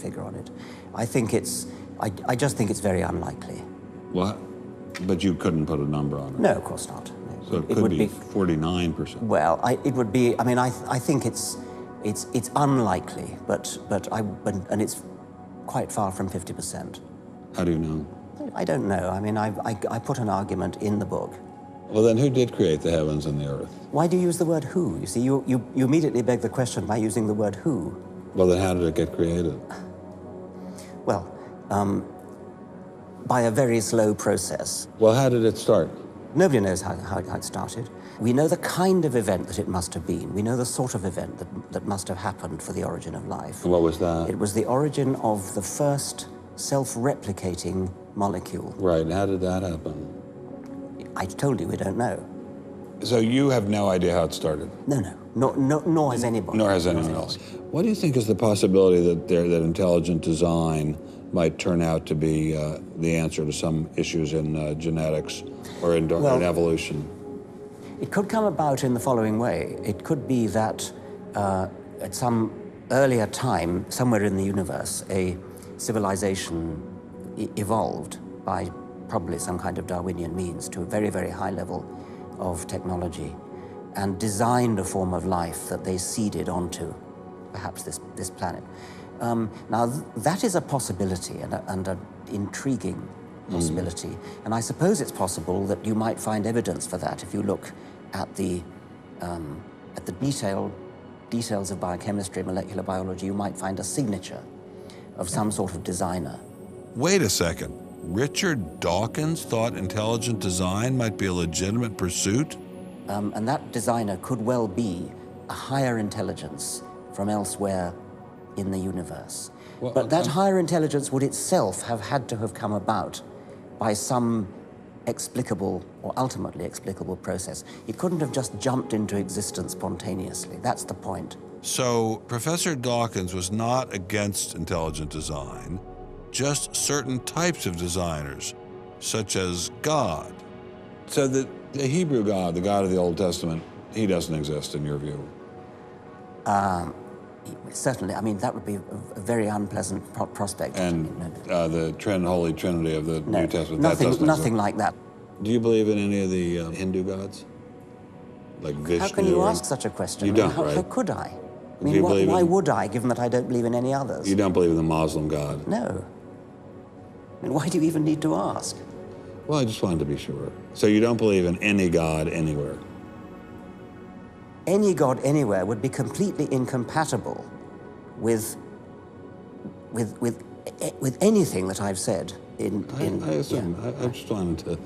figure on it. I just think it's very unlikely. What? But you couldn't put a number on it? No, of course not. No. So it could be 49%. Well, it would be. I mean, I think it's unlikely, and it's quite far from 50%. How do you know? I don't know. I mean, I put an argument in the book. Well, then who did create the heavens and the earth? Why do you use the word who? You see, you immediately beg the question by using the word who. Well, then how did it get created? Well, by a very slow process. Well, how did it start? Nobody knows how it started. We know the kind of event that it must have been. We know the sort of event that must have happened for the origin of life. And what was that? It was the origin of the first self-replicating molecule. Right, and how did that happen? I told you we don't know. So you have no idea how it started? No, nor has anybody. Nor has anyone else. What do you think is the possibility that intelligent design might turn out to be the answer to some issues in genetics or in evolution? It could come about in the following way. It could be that at some earlier time, somewhere in the universe, a civilization evolved by probably some kind of Darwinian means to a very, very high level of technology and designed a form of life that they seeded onto perhaps this planet. Now, that is a possibility and an intriguing possibility. And I suppose it's possible that you might find evidence for that if you look at the details of biochemistry, molecular biology. You might find a signature of some sort of designer. Wait a second. Richard Dawkins thought intelligent design might be a legitimate pursuit? And that designer could well be a higher intelligence from elsewhere in the universe. Well, but that higher intelligence would itself have had to have come about by some explicable or ultimately explicable process. It couldn't have just jumped into existence spontaneously. That's the point. So Professor Dawkins was not against intelligent design, just certain types of designers, such as God. So the Hebrew God, the God of the Old Testament, he doesn't exist in your view? Certainly. I mean, that would be a very unpleasant prospect. And the Holy Trinity of the New Testament, nothing like that. Do you believe in any of the Hindu gods? Like Vishnu? How can you ask such a question? You don't, right? How could I? I mean, why would I, given that I don't believe in any others? You don't believe in the Muslim God? No. I mean, why do you even need to ask? Well, I just wanted to be sure. So you don't believe in any God anywhere? Any God anywhere would be completely incompatible with anything that I've said I assume. Yeah. I just wanted to